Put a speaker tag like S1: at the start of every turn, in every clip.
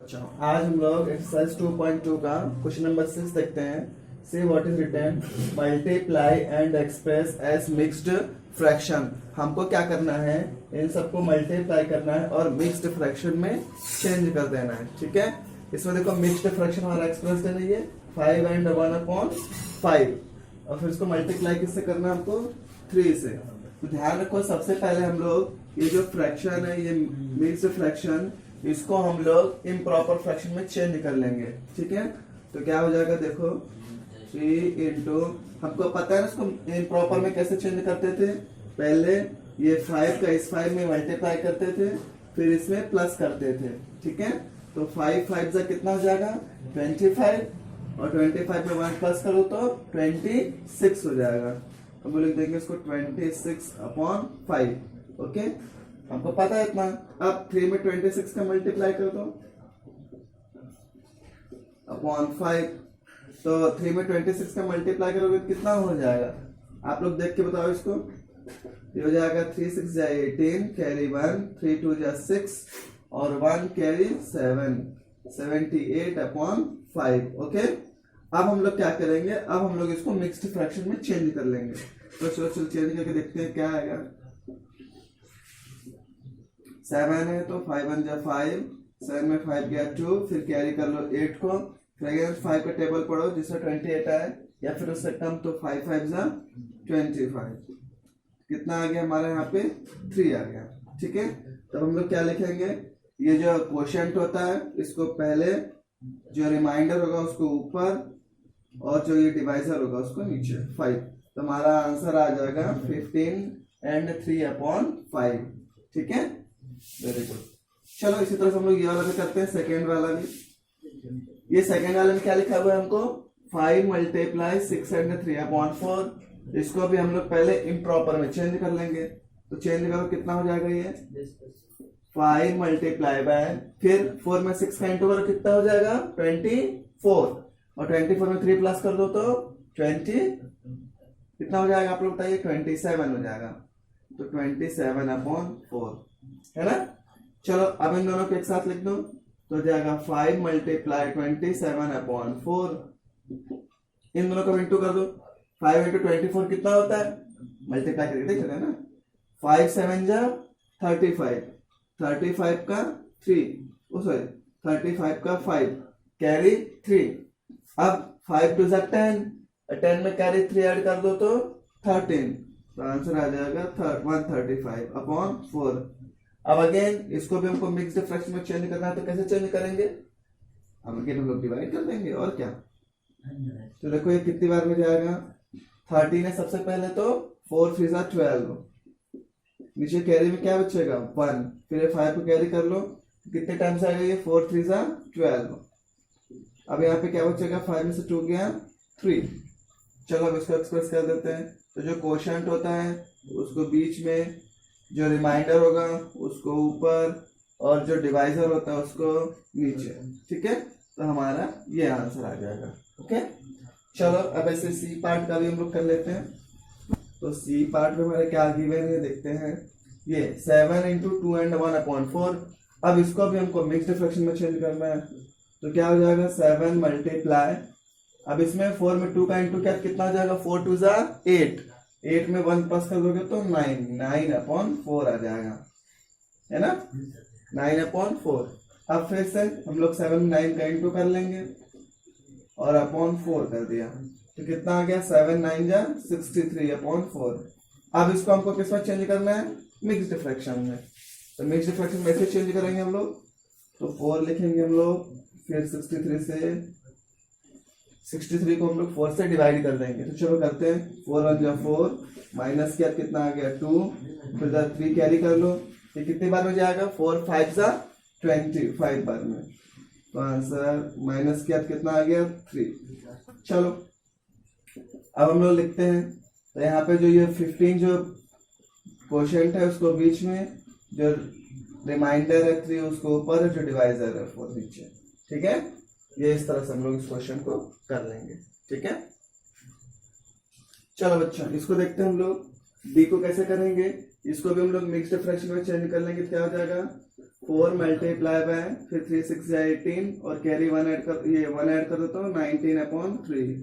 S1: बच्चों, आज हम लोग एक्सरसाइज 2.2 का क्वेश्चन नंबर 6 देखते हैं। See what is written multiply and express as mixed fraction. हमको क्या करना है, इन सबको मल्टीप्लाई करना है और मिक्स्ड फ्रैक्शन में चेंज कर देना है। ठीक है, इसमें देखो मिक्स्ड फ्रैक्शन हमारा एक्सप्रेस देना है 5 and 1/5 और फिर इसको मल्टीप्लाई किससे करना है हमको 3 से। तो ध्यान रखो, सबसे पहले हम लोग ये जो फ्रैक्शन है, ये मिक्स्ड फ्रैक्शन, इसको हम लोग इम्प्रॉपर फ्रैक्शन में चेंज कर लेंगे। ठीक है, तो क्या हो जाएगा, देखो 3 इंटू, हमको पता है ना इसको इम्प्रॉपर में कैसे चेंज करते थे। पहले ये 5 का इस 5 में मल्टीप्लाई करते थे, फिर इसमें प्लस करते थे। ठीक है, तो 5 जा कितना हो जाएगा 25 और 25 में 1 प्लस करो तो 26 हो जाएगा। हम लिख देंगे इसको 26/5। ओके, हमको पता है इतना। अब 3 में 26 का मल्टीप्लाई कर दो अपॉन 5, तो 3 में 26 का मल्टीप्लाई करोगे तो कितना हो जाएगा, आप लोग देख के बताओ इसको। ये हो जाएगा 3 6 जा 18, कैरी 1, 3 2 जा 6 और 1 कैरी 7, 78/5। ओके, अब हम लोग क्या करेंगे, अब हम लोग इसको मिक्स्ड फ्रैक्शन में चेंज कर लेंगे। तो चलो चेंज करके देखते हैं क्या आएगा। 7 है तो 5 1 जा 5, 7 में 5 गया 2, फिर कैरी कर लो 8 को, फिर अगर 5 का टेबल पढ़ो जिससे 28 आए या फिर उससे कम, तो 5 5 जा 25, कितना आ गया हमारे यहाँ पे 3 आ गया। ठीक है, तब हम लोग क्या लिखेंगे, ये जो क्वोशिएंट होता है इसको पहले, जो रिमाइंडर होगा उसको ऊपर और जो ये डिवाइजर होगा उसको नीचे 5। तो हमारा आंसर आ जाएगा 15 and 3/5। ठीक है, वेरी गुड। चलो इसी तरह से हम लोग ये वाला भी करते हैं, सेकेंड वाला भी। ये सेकेंड वाले में क्या लिखा हुआ है हमको, 5 × 6 and 3/4। इसको भी हम लोग पहले इम्प्रॉपर में चेंज कर लेंगे। तो चेंज करो, कितना हो जाएगा ये 5 × फिर 4 में 6 का इंटू करो, कितना हो जाएगा 24 और 24 में 3 प्लस कर दो तो 20, कितना हो जाएगा आप लोग बताइए 27 हो जाएगा। तो 27/4 है ना। चलो अब इन दोनों को एक साथ लिख दो, तो हो जाएगा 5 × 27/4। इन दोनों को इंटू कर दो, 5 × 24 कितना होता है, मल्टीप्लाई करके देख रहे हैं ना। 5 7 जा 35, 35 का 3, सॉरी 35 का 5, कैरी 3। अब 5 2 जा 10, 10 में कैरी 3 ऐड कर दो तो 13। तो आंसर आ जाएगा 135/4। अब अगेन इसको भी हमको मिक्स्ड फ्रैक्शन में चेंज करना है, तो कैसे चेंज करेंगे, अब अगेन हम लोग डिवाइड कर देंगे और क्या। तो देखो ये कितनी बार में जाएगा, 13 है सबसे पहले, तो 4 3 जा 12, नीचे कैरी में क्या बचेगा 1, फिर 5 को कैरी कर लो, कितने टाइम्स आएगा ये 4 3 जा 12। अब यहाँ पे क्या बचेगा, 5 में से 2 गया 3। चलो अब इसको एक्सप्रेस कर देते हैं। तो जो क्वोशिएंट होता है उसको बीच में, जो रिमाइंडर होगा उसको ऊपर और जो डिवाइजर होता है उसको नीचे। ठीक है, तो हमारा ये आंसर आ जाएगा। ओके, चलो अब ऐसे सी पार्ट का भी हम लोग कर लेते हैं। तो सी पार्ट में हमारे क्या गिवन है देखते हैं। ये 7 × 2 and 1/4। अब इसको भी हमको मिक्स्ड फ्रैक्शन में चेंज करना है, तो क्या हो जाएगा 7 मल्टीप्लाई, अब इसमें 4 में 2 का इंटू क्या, कितना हो जाएगा 4 2 जा 8, 8 में 1 प्लस कर दोगे तो 9, 9/4 आ जाएगा, है ना 9/4। अब फिर से हम लोग 7 में 9 का इंटू कर लेंगे और /4 कर दिया, तो कितना आ गया 7 9 जा 63/4। अब इसको हमको किस में चेंज करना है, मिक्स्ड फ्रैक्शन में। तो मिक्स्ड फ्रैक्शन में से चेंज करेंगे हम लोग, तो 4 लिखेंगे हम लोग, फिर 63 को हम लोग 4 से डिवाइड कर देंगे। तो चलो करते हैं, 4 1 जा 4, माइनस किया कितना आ गया 2, फिर 3 कैरी कर लो, ये कितनी बार में जाएगा 4 5 जा 25 बार में। तो आंसर माइनस किया कितना आ गया 3। चलो अब हम लोग लिखते हैं, तो यहाँ पे जो ये 15 जो क्वोशिएंट है उसको बीच में, जो रिमाइंडर है 3 उसको ऊपर, जो डिवाइजर है 4 नीचे। ठीक है, ये इस तरह से हम लोग इस क्वेश्चन को कर लेंगे। ठीक है, चलो बच्चों इसको देखते हैं हम लोग डी को कैसे करेंगे। इसको भी हम लोग मिक्स्ड फ्रैक्शन में चेंज कर लेंगे, क्या हो जाएगा 4 मल्टीप्लाई बाय फिर 3 6 जा 18 और कैरी 1 ऐड कर, ये 1 ऐड कर देता हूँ 19/3।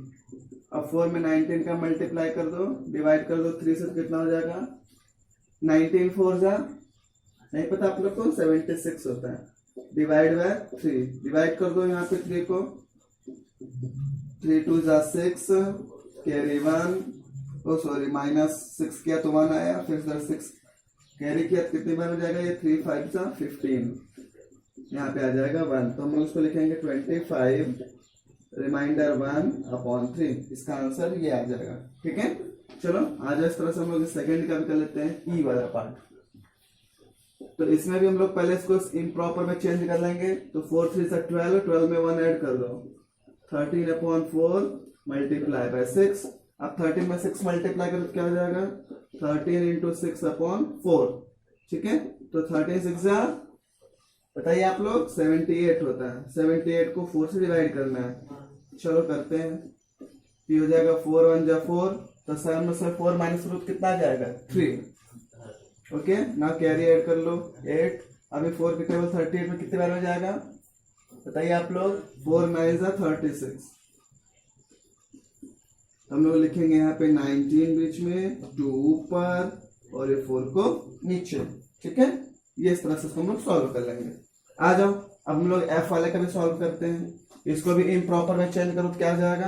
S1: अब 4 में 19 का मल्टीप्लाई कर दो, डिवाइड कर दो 3 से, कितना हो जाएगा 19 4 जा, नहीं पता आप लोग को, 76 होता है। डिवाइड बाय 3, डिवाइड कर दो यहाँ पे 3 को, 3 2 जा 6, कैरी 1, ओ सॉरी -6 किया तो 1 आया, फिर 6 कैरी किया कितनी बार हो जाएगा ये, 3 5 जा 15, यहाँ पे आ जाएगा 1। तो हम लोग उसको लिखेंगे 25 रिमाइंडर 1/3, इसका आंसर ये आ जाएगा। ठीक है, चलो आ जाए। इस तरह से हम लोग सेकंड का भी कर लेते हैं, ई वाला पार्ट। तो इसमें भी हम लोग पहले इसको इम्प्रॉपर में चेंज कर लेंगे। तो 4 3 से 12, 12 में 1 ऐड कर दो, 13/4 मल्टीप्लाई बाय 6। अब 13 में 6 मल्टीप्लाई करो तो क्या हो जाएगा 13 इंटू 6/4। ठीक है, तो 13 6 जा, बताइए आप लोग, 78 होता है। 78 को 4 से डिवाइड करना है, चलो करते हैं। ये हो जाएगा 4 1 जा 4, तो 7 में से 4 माइनस रूट कितना आ जाएगा 3। ओके, ना कैरी ऐड कर लो 8। अभी 4 के टेबल 38 में कितने बार हो जाएगा बताइए आप लोग, 4 9 जा 36। हम लोग लिखेंगे यहाँ पे 19 बीच में, 2 ऊपर और ये 4 को नीचे। ठीक है, ये इस तरह से हम लोग सॉल्व कर लेंगे। आ जाओ, अब हम लोग एफ वाले का भी सॉल्व करते हैं। इसको भी इम्प्रॉपर में चेंज करो तो क्या हो जाएगा,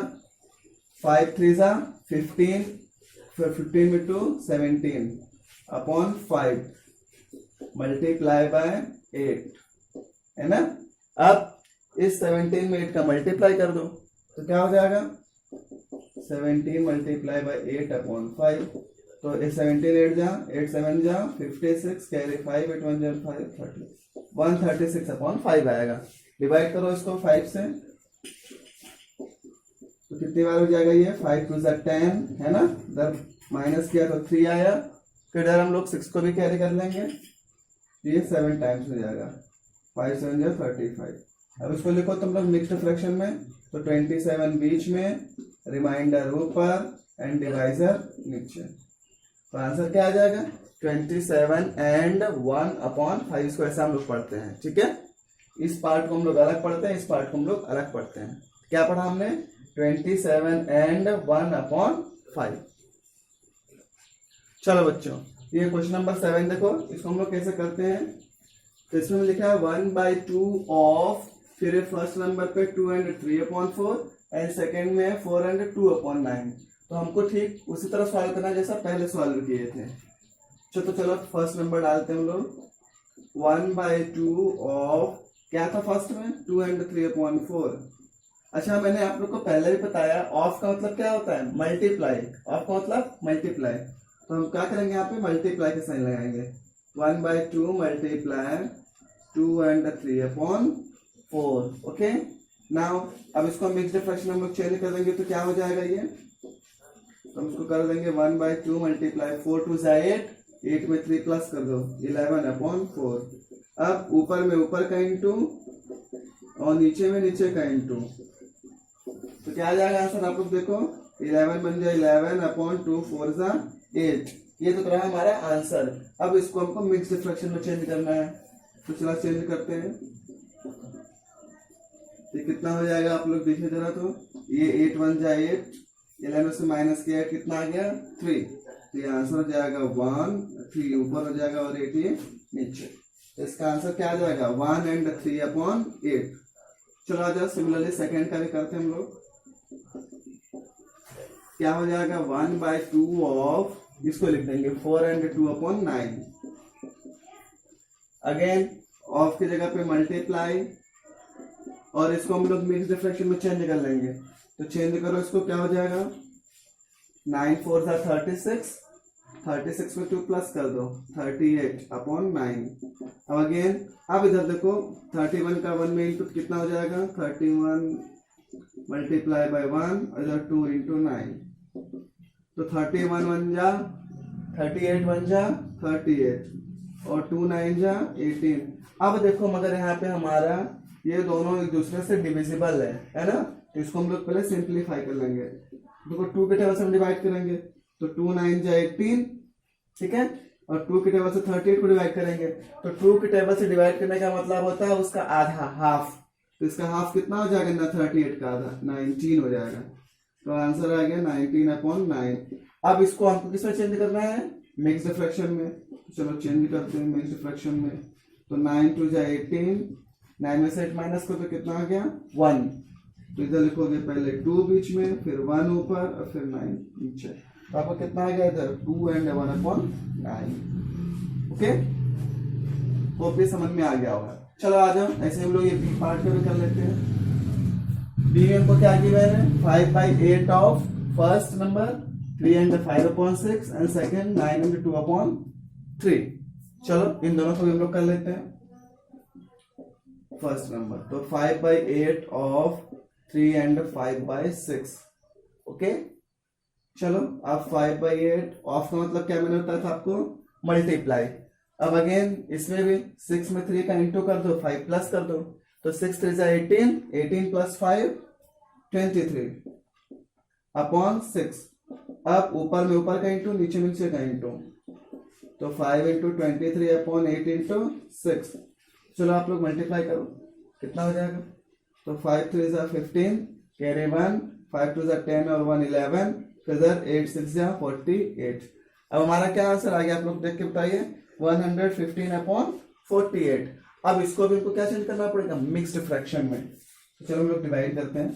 S1: 5 3 जा 15, फिर 15 में 2 17/5 मल्टीप्लाई बाय 8, है ना। अब इस 17 में 8 का मल्टीप्लाई कर दो तो क्या हो जाएगा 17 मल्टीप्लाई बाय 8/5। तो 17 8 जा 8 7 जा 56, कैरी 5 8 1 जा 5 30, 136/5 आएगा। डिवाइड करो इसको 5 से, तो कितनी बार हो जाएगा ये, 5 2 जा 10, है ना। इधर माइनस किया तो 3 आया, फिर इधर हम लोग 6 को भी कैरी कर लेंगे, ये 7 टाइम्स हो जाएगा, 5 7 जा 35। अब इसको लिखो तुम लोग मिक्स्ड फ्रैक्शन में, तो 27 बीच में, रिमाइंडर ऊपर एंड डिवाइजर नीचे। तो आंसर क्या आ जाएगा 27 एंड 1/5। इसको ऐसा हम लोग पढ़ते हैं। ठीक है, इस पार्ट को हम लोग अलग पढ़ते हैं, इस पार्ट को हम लोग अलग पढ़ते हैं। क्या पढ़ा हमने, 27 एंड 1/5। चलो बच्चों, ये क्वेश्चन नंबर 7 देखो, इसको हम लोग कैसे करते हैं। तो इसमें लिखा है 1/2 ऑफ, फिर फर्स्ट नंबर पे 2 एंड 3/4 एंड सेकेंड में 4 एंड 2/9। तो हमको ठीक उसी तरह सॉल्व करना जैसा पहले सॉल्व किए थे। तो चलो फर्स्ट नंबर डालते हैं हम लोग, 1/2 ऑफ, क्या था फर्स्ट में 2 एंड 3/4। अच्छा, मैंने आप लोग को पहले भी बताया ऑफ का मतलब क्या होता है, मल्टीप्लाई। ऑफ का मतलब मल्टीप्लाई। तो हम क्या करेंगे यहाँ पे मल्टीप्लाई के साइन लगाएंगे, 1/2 मल्टीप्लाई 2 एंड 3/4। ओके, नाउ अब इसको मिक्स्ड फ्रैक्शन हम लोग चेंज कर देंगे तो क्या हो जाएगा ये, तो हम इसको कर देंगे 1/2 मल्टीप्लाई 4 2 जा 8, 8 में 3 प्लस कर दो 11/4। अब ऊपर में ऊपर का इंटू और नीचे में नीचे का इंटू, तो क्या आ जाएगा आंसर आप लोग देखो, 11 बन जाए 11/2, 4 जा 8। ये तो रहा हमारा आंसर। अब इसको हमको मिक्स्ड फ्रैक्शन में चेंज करना है, तो चला चेंज करते हैं। ये कितना हो जाएगा आप लोग देखिए जरा, तो ये 8 1 जा 8, 11 से माइनस किया कितना आ गया 3। तो ये आंसर हो जाएगा 1, 3 ऊपर हो जाएगा और 8 ये नीचे। तो इसका आंसर क्या आ जाएगा 1 एंड 3/8। चलो आ जाओ, सिमिलरली सेकेंड का भी करते हैं हम लोग। क्या हो जाएगा 1/2 ऑफ, इसको लिख देंगे 4 एंड 2/9। अगेन ऑफ की जगह पे मल्टीप्लाई, और इसको हम लोग मिक्स्ड फ्रैक्शन में चेंज कर लेंगे। तो चेंज करो इसको, क्या हो जाएगा 9 4 जा 36, 36 में 2 प्लस कर दो 38/9। अब अगेन, अब इधर देखो 31 का 1 में इनपुट कितना हो जाएगा 31 मल्टीप्लाई बाय 1, इधर 2 इंटू 9। तो 31 1 जा 38, 1 जा 38 और 2 9 जा 18। अब देखो मगर यहाँ पे हमारा ये दोनों एक दूसरे से डिविजिबल है ना। तो इसको हम लोग पहले सिंप्लीफाई कर लेंगे। देखो 2 के टेबल से हम डिवाइड करेंगे, तो 2 9 जा 18, ठीक है। और 2 की टेबल से 38 को डिवाइड करेंगे, तो 2 की टेबल से डिवाइड करने का मतलब होता है उसका आधा, हाफ। तो इसका हाफ कितना हो जाएगा ना, 38 का आधा 19 हो जाएगा। तो आंसर आ गया 19/9। अब इसको हमको किसमें चेंज करना है, मिक्स्ड फ्रैक्शन में। चलो चेंज करते हैं मिक्स्ड फ्रैक्शन में। तो 9 2 जा 18, 9 में से 8 माइनस करो तो कितना आ गया 1। तो इधर लिखोगे पहले 2 बीच में, फिर 1 ऊपर और फिर 9 नीचे। तो आपको कितना आ गया इधर 2 and 1/9। ओके, होप ये समझ में आ गया होगा। चलो आ जाओ, ऐसे हम लोग ये बी पार्ट में भी कर लेते हैं। बी में हमको क्या गिवन है, 5/8 of first number 3 and 5/6 and second 9 and 2/3। चलो इन दोनों को भी हम लोग कर लेते हैं। फर्स्ट नंबर तो 5/8 ऑफ 3 and 5/6। ओके, चलो अब 5/8 ऑफ का मतलब क्या मैंने बताया था आपको, मल्टीप्लाई। अब अगेन इसमें भी 6 में 3 का इंटू कर दो, 5 प्लस कर दो। तो 6 3 18, 18 प्लस 5 23 अपॉन 6। अब ऊपर में ऊपर का इंटू, नीचे में नीचे का इंटू। तो 5 × 23 अपॉन 8 × 6। चलो आप लोग मल्टीप्लाई करो, कितना हो जाएगा। तो 5 3 15, कैरी 1, 5 2 10 और 1 11, फिर 8 6 48। अब हमारा क्या आंसर आ गया, आप लोग देख के बताइए, 115/48। अब इसको भी हमको क्या चेंज करना पड़ेगा, मिक्स्ड फ्रैक्शन में। तो चलो हम लोग डिवाइड करते हैं,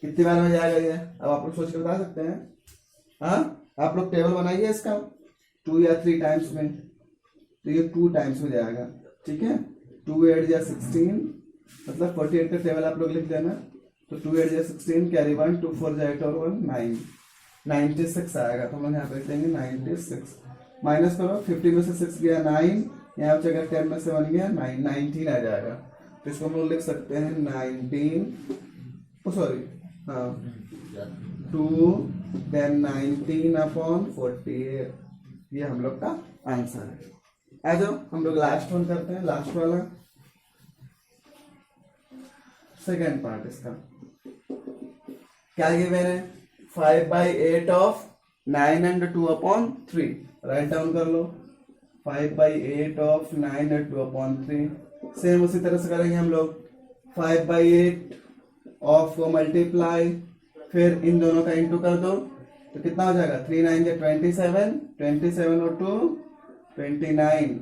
S1: कितनी बार में जाएगा ये, अब आप लोग सोच के बता सकते हैं। हाँ, आप लोग टेबल बनाइए इसका 2 या 3 टाइम्स में, तो ये 2 टाइम्स में जाएगा। ठीक है, 2 8 या 16, मतलब 48 का टेबल आप लोग लिख देना। तो 2 8 या 16, कैरी 1, 2 4 8 और 1 9, 96 आएगा। तो हम लोग यहाँ पे लिख देंगे 96। माइनस करो, 50 में से 6 गया 9, यहाँ पे अगर 10 में से 1 गया 9, 19 आ जाएगा। तो इसको हम लोग लिख सकते हैं 19, सॉरी हाँ 2 then 19/48। ये हम लोग का आंसर है। आ जाओ हम लोग लास्ट वन करते हैं, लास्ट वाला सेकेंड पार्ट। इसका क्या गिवन है, 5/8 ऑफ 9 and 2/3। राइट डाउन कर लो, 5/8 ऑफ 9 and 2/3। सेम उसी तरह से करेंगे हम लोग, 5/8 ऑफ को मल्टीप्लाई, फिर इन दोनों का इंटू कर दो। तो कितना हो जाएगा, 3 9 27, 27 और 2 29/3।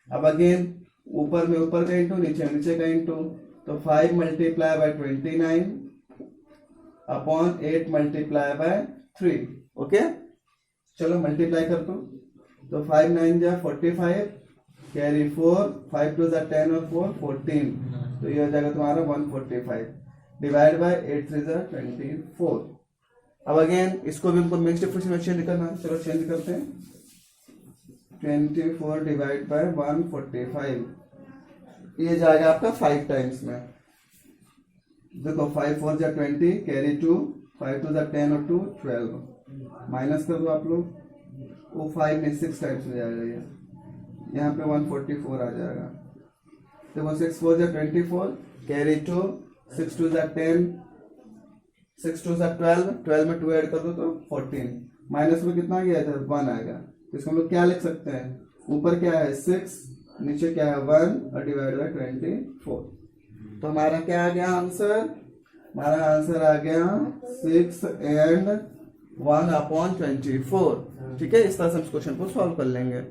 S1: अब अगेन ऊपर में ऊपर का इंटू, नीचे में नीचे का इंटू। तो 5 × 29 अपॉन 8 × 3। ओके, चलो मल्टीप्लाई कर दो। तो 5 9 जा 45, कैरी 4, 5 2 जा 10 और 4 14। तो ये हो जाएगा तुम्हारा 145 डिवाइड बाय 8 3 जा 24। अब अगेन इसको भी हमको मिक्स्ड फ्रैक्शन में चेंज करना है। चलो चेंज करते हैं, 24 डिवाइड बाय 145। ये जाएगा आपका 5 टाइम्स में। देखो 5 4 जा 20, कैरी 2, 5 2 जा 10 और 2 12। माइनस कर दो आप लोग, वो 5 में 6 टाइम्स में जाएगा ये, यहाँ पे 144 आ जाएगा। देखो 6 4 जा 24, कैरी 2, 6 2 जा 10, 6 2 जा 12, 12 में 2 ऐड कर दो तो 14। माइनस में कितना गया था, 1 आएगा। इसको हम लोग क्या लिख सकते हैं, ऊपर क्या है 6, नीचे क्या है 1 और डिवाइड बाय 24। तो हमारा क्या आ गया आंसर, हमारा आंसर आ गया 6 and 1/24। ठीक है, इस तरह से हम इस क्वेश्चन को सॉल्व कर लेंगे।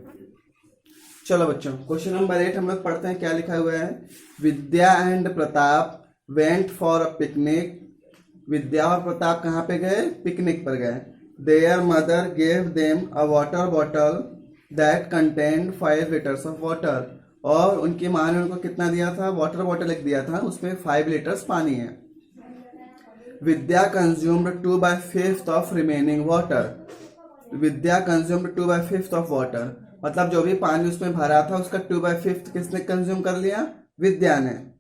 S1: चलो बच्चों, क्वेश्चन नंबर 8 हम लोग पढ़ते हैं। क्या लिखा हुआ है, Vidya and Pratap went for a picnic. Vidya और प्रताप कहाँ पे गए, पिकनिक पर गए। Their mother gave them a water bottle that contained 5 liters of water. और उनकी माँ ने उनको कितना दिया था, वाटर बॉटल एक दिया था, उसमें 5 liters पानी है। Vidya consumed 2/5 of remaining water. Vidya consumed 2/5 of water, मतलब जो भी पानी उसमें भरा था उसका 2/5 किसने कंज्यूम कर लिया, विद्या ने।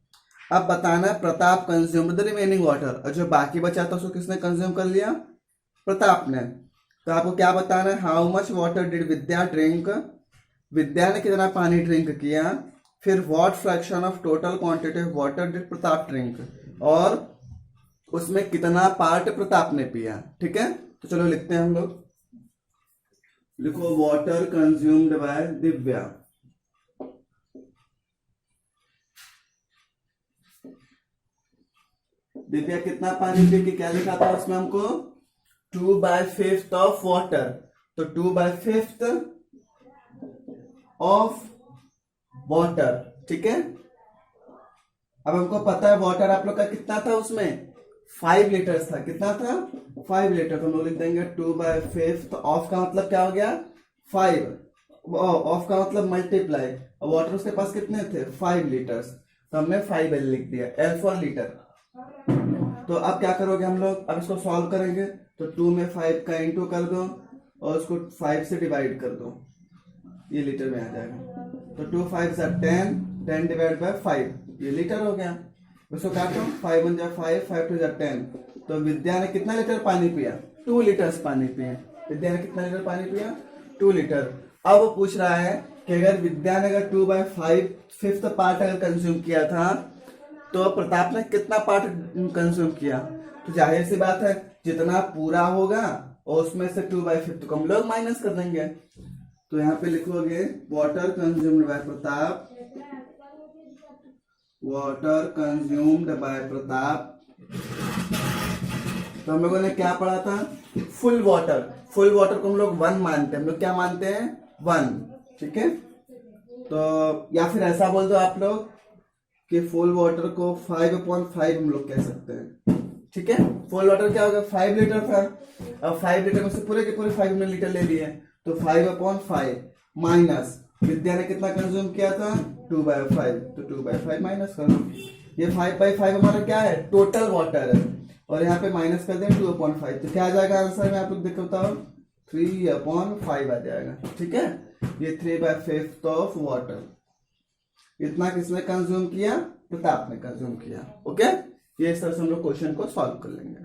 S1: अब बताना Pratap consumed the remaining water, और जो बाकी बचा था उसको किसने कंज्यूम कर लिया, प्रताप ने। तो आपको क्या बताना है, how much water did Vidya drink. Vidya ने कितना पानी ड्रिंक किया। फिर what fraction of total quantity of water did Pratap drink, और उसमें कितना पार्ट प्रताप ने पिया। ठीक है, तो चलो लिखते हैं हम लोग, लिखो water consumed by Divya. Divya कितना पानी पी के क्या लिखा था उसमें हमको 2/5 ऑफ वाटर। तो 2/5 ऑफ वाटर, ठीक है। अब हमको पता है वाटर आप लोग का कितना था, उसमें 5 लीटर था। कितना था? 5 लीटर। तो हम लोग लिख देंगे 2/5 ऑफ का मतलब क्या हो गया 5, ऑफ का मतलब मल्टीप्लाई, और वाटर उसके पास कितने थे 5 लीटर्स, तो हमने 5L लिख दिया, L फॉर लीटर। तो अब क्या करोगे हम लोग, अब इसको सॉल्व करेंगे तो 2 में 5 का इंटू कर दो और उसको 5 से डिवाइड कर दो, ये लीटर में आ जाएगा। तो 2 5 10, 10 डिवाइड बाय 5, ये लीटर हो गया। उसको काटो, 5 1 जा 5, 5 2 जा 10। तो विद्या ने कितना लीटर पानी पिया? 2 लीटर्स पानी पिए। विद्या ने कितना लीटर पानी पिया? 2 लीटर। अब वो पूछ रहा है कि अगर विद्या ने अगर 2/5 पार्ट अगर कंज्यूम किया था तो प्रताप ने कितना पार्ट कंज्यूम किया? तो जाहिर सी बात है जितना पूरा होगा और उसमें से 2/5 को हम लोग माइनस कर देंगे। तो यहाँ पे लिखोगे water consumed by Pratap, water consumed by Pratap. तो हम लोगों ने क्या पढ़ा था? Full water. फुल वाटर को हम लोग 1 मानते हैं। हम लोग क्या मानते हैं? 1, ठीक है। तो या फिर ऐसा बोल दो आप लोग कि फुल वाटर को 5/5 हम लोग कह सकते हैं, ठीक है। फुल वाटर क्या होगा? 5 लीटर था। अब 5 लीटर में से पूरे के पूरे 5 लीटर ले लिए, तो 5/5 माइनस विद्या ने कितना कंज्यूम किया था? 2/5। तो 2/5 माइनस करो, ये 5/5 हमारा क्या है? टोटल वाटर है, और यहाँ पे माइनस कर दें 2/5। तो क्या आ जाएगा आंसर में? आप लोग देखो बताओ, 3/5 आ जाएगा, ठीक है। ये 3/5 ऑफ वाटर। इतना किसने कंज्यूम किया? प्रताप ने कंज्यूम किया। ओके, ये इस तरह से हम लोग क्वेश्चन को सॉल्व कर लेंगे।